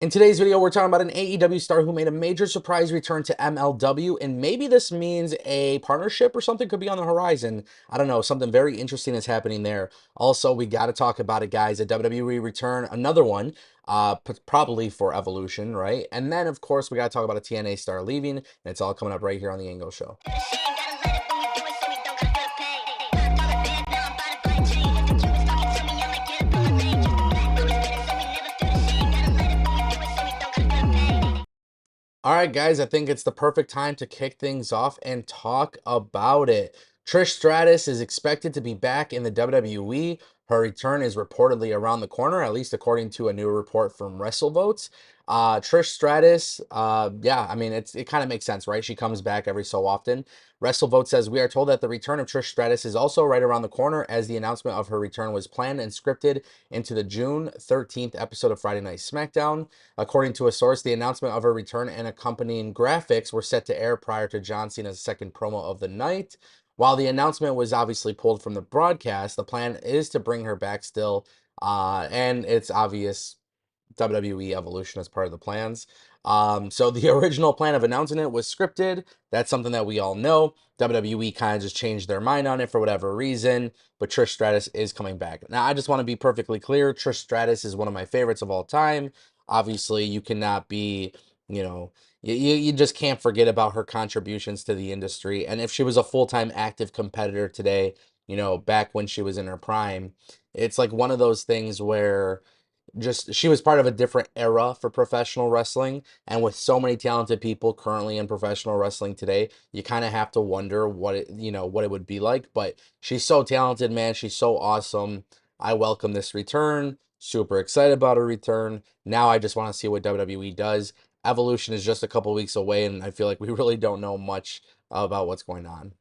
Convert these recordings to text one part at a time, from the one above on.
In today's video, we're talking about an AEW star who made a major surprise return to MLW, and maybe this means a partnership or something could be on the horizon. I don't know, something very interesting is happening there. Also, we got to talk about it, guys. A WWE return, another one, probably for Evolution, right? And then, of course, we got to talk about a TNA star leaving, and it's all coming up right here on the Ango Show. All right, guys, I think it's the perfect time to kick things off and talk about it. Trish Stratus is expected to be back in the WWE. Her return is reportedly around the corner, at least according to a new report from WrestleVotes. Trish Stratus, yeah, I mean, it kind of makes sense, right? She comes back every so often. WrestleVote says, we are told that the return of Trish Stratus is also right around the corner, as the announcement of her return was planned and scripted into the June 13th episode of Friday Night SmackDown. According to a source, the announcement of her return and accompanying graphics were set to air prior to John Cena's second promo of the night. While the announcement was obviously pulled from the broadcast, the plan is to bring her back still, and it's obvious WWE Evolution as part of the plans. So the original plan of announcing it was scripted. That's something that we all know. WWE kind of just changed their mind on it for whatever reason, but Trish Stratus is coming back. Now, I just want to be perfectly clear. Trish Stratus is one of my favorites of all time. Obviously, you cannot be, you know, you just can't forget about her contributions to the industry. And if she was a full-time active competitor today, back when she was in her prime, it's like one of those things where just she was part of a different era for professional wrestling, and with so many talented people currently in professional wrestling today, you kind of have to wonder what it would be like. But she's so talented, man. She's so awesome. I welcome this return. Super excited about her return. Now I just want to see what WWE does. Evolution is just a couple weeks away, and I feel like we really don't know much about what's going on.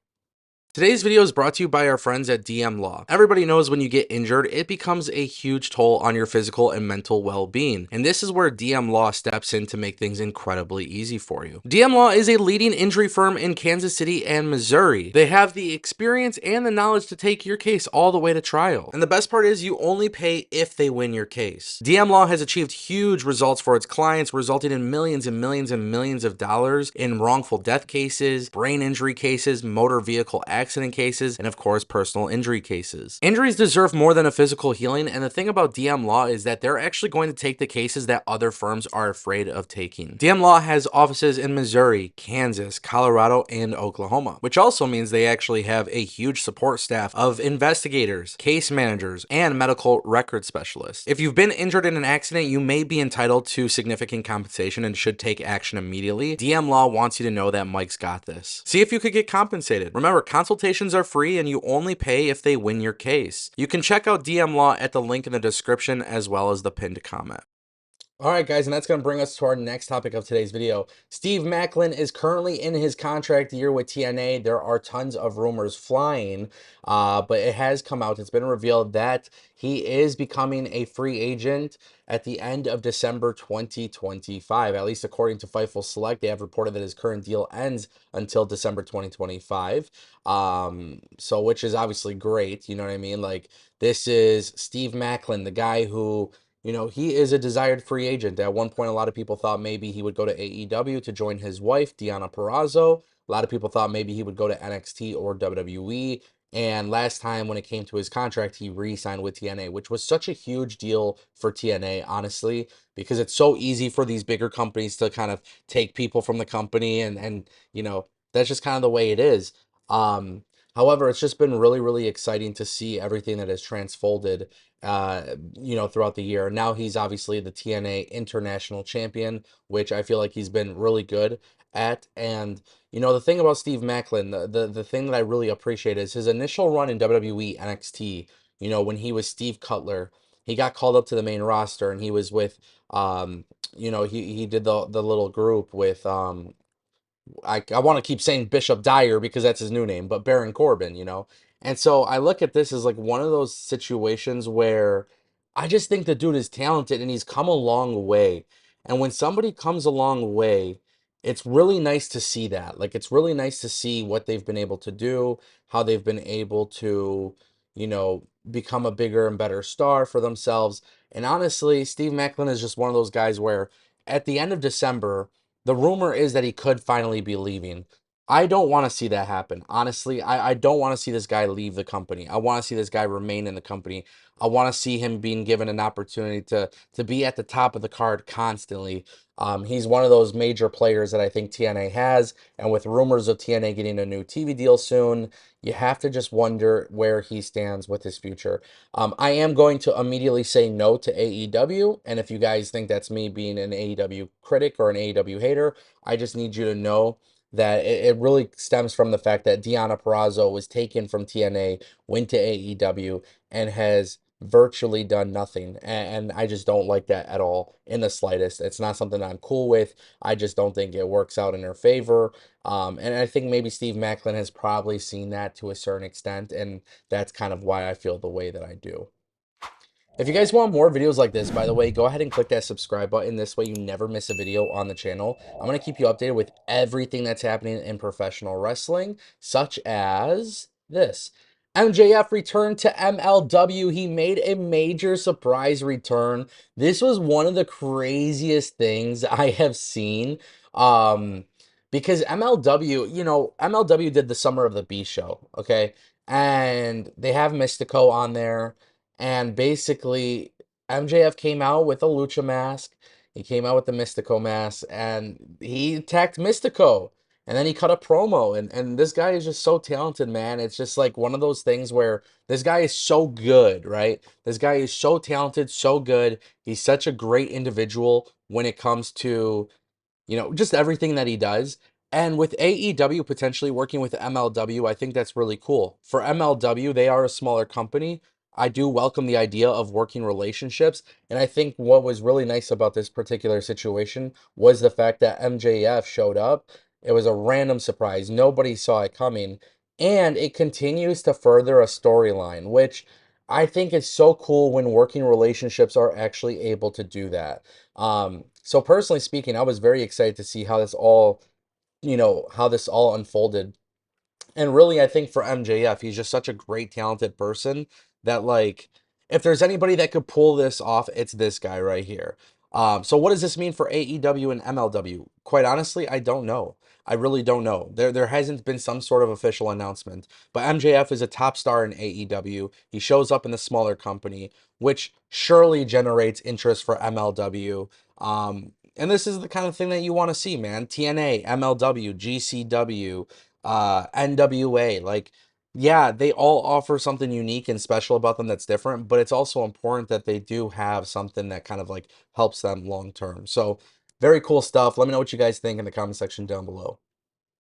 Today's video is brought to you by our friends at DM Law. Everybody knows when you get injured, it becomes a huge toll on your physical and mental well-being. And this is where DM Law steps in to make things incredibly easy for you. DM Law is a leading injury firm in Kansas City and Missouri. They have the experience and the knowledge to take your case all the way to trial. And the best part is you only pay if they win your case. DM Law has achieved huge results for its clients, resulting in millions and millions and millions of dollars in wrongful death cases, brain injury cases, motor vehicle accident cases, and of course, personal injury cases. Injuries deserve more than a physical healing, and the thing about DM Law is that they're actually going to take the cases that other firms are afraid of taking. DM Law has offices in Missouri, Kansas, Colorado, and Oklahoma, which also means they actually have a huge support staff of investigators, case managers, and medical record specialists. If you've been injured in an accident, you may be entitled to significant compensation and should take action immediately. DM Law wants you to know that Mike's got this. See if you could get compensated. Remember, consultations are free and you only pay if they win your case. You can check out DM Law at the link in the description as well as the pinned comment. All right, guys, and that's going to bring us to our next topic of today's video. Steve Macklin is currently in his contract year with TNA. There are tons of rumors flying, but it has come out. It's been revealed that he is becoming a free agent at the end of December 2025. At least according to Fightful Select, they have reported that his current deal ends until December 2025. So which is obviously great. You know what I mean? Like, this is Steve Macklin, the guy who, he is a desired free agent. At one point, a lot of people thought maybe he would go to AEW to join his wife, Deonna Purrazzo. A lot of people thought maybe he would go to NXT or WWE. And last time when it came to his contract, he re-signed with TNA, which was such a huge deal for TNA, honestly, because it's so easy for these bigger companies to kind of take people from the company and that's just kind of the way it is. However, it's just been really, really exciting to see everything that has transfolded throughout the year. Now he's obviously the TNA International Champion, which I feel like he's been really good at. And, the thing about Steve Macklin, the thing that I really appreciate is his initial run in WWE NXT, when he was Steve Cutler. He got called up to the main roster and he was with, he did the little group with, I want to keep saying Bishop Dyer because that's his new name, but Baron Corbin. And so I look at this as like one of those situations where I just think the dude is talented and he's come a long way. And when somebody comes a long way, it's really nice to see that. Like, it's really nice to see what they've been able to do, how they've been able to, become a bigger and better star for themselves. And honestly, Steve Macklin is just one of those guys where at the end of December, the rumor is that he could finally be leaving. I don't want to see that happen. Honestly, I don't want to see this guy leave the company. I want to see this guy remain in the company. I want to see him being given an opportunity to be at the top of the card constantly. He's one of those major players that I think TNA has, and with rumors of TNA getting a new TV deal soon, you have to just wonder where he stands with his future. I am going to immediately say no to AEW, and if you guys think that's me being an AEW critic or an AEW hater, I just need you to know that it really stems from the fact that Deonna Purrazzo was taken from TNA, went to AEW, and has virtually done nothing. And I just don't like that at all in the slightest. It's not something I'm cool with. I just don't think it works out in her favor. And I think maybe Steve Macklin has probably seen that to a certain extent, and that's kind of why I feel the way that I do. If you guys want more videos like this, by the way, go ahead and click that subscribe button. This way you never miss a video on the channel. I'm going to keep you updated with everything that's happening in professional wrestling, such as this. MJF returned to MLW. He made a major surprise return. This was one of the craziest things I have seen. Because MLW, MLW did the Summer of the Beast show, okay? And they have Mystico on there. And basically, MJF came out with a Lucha mask. He came out with the Mystico mask, and he attacked Mystico. And then he cut a promo. And this guy is just so talented, man. It's just like one of those things where this guy is so good, right? This guy is so talented, so good. He's such a great individual when it comes to just everything that he does. And with AEW potentially working with MLW, I think that's really cool. For MLW, they are a smaller company. I do welcome the idea of working relationships. And I think what was really nice about this particular situation was the fact that MJF showed up. It was a random surprise. Nobody saw it coming. And it continues to further a storyline, which I think is so cool when working relationships are actually able to do that. So personally speaking, I was very excited to see how this all unfolded. And really, I think for MJF, he's just such a great, talented person that, like, if there's anybody that could pull this off, it's this guy right here. So what does this mean for AEW and MLW? Quite honestly, I don't know. I really don't know. There hasn't been some sort of official announcement. But MJF is a top star in AEW. He shows up in the smaller company, which surely generates interest for MLW. And this is the kind of thing that you want to see, man. TNA, MLW, GCW, NWA, like, yeah, they all offer something unique and special about them that's different, but it's also important that they do have something that kind of like helps them long term. So, very cool stuff. Let me know what you guys think in the comment section down below.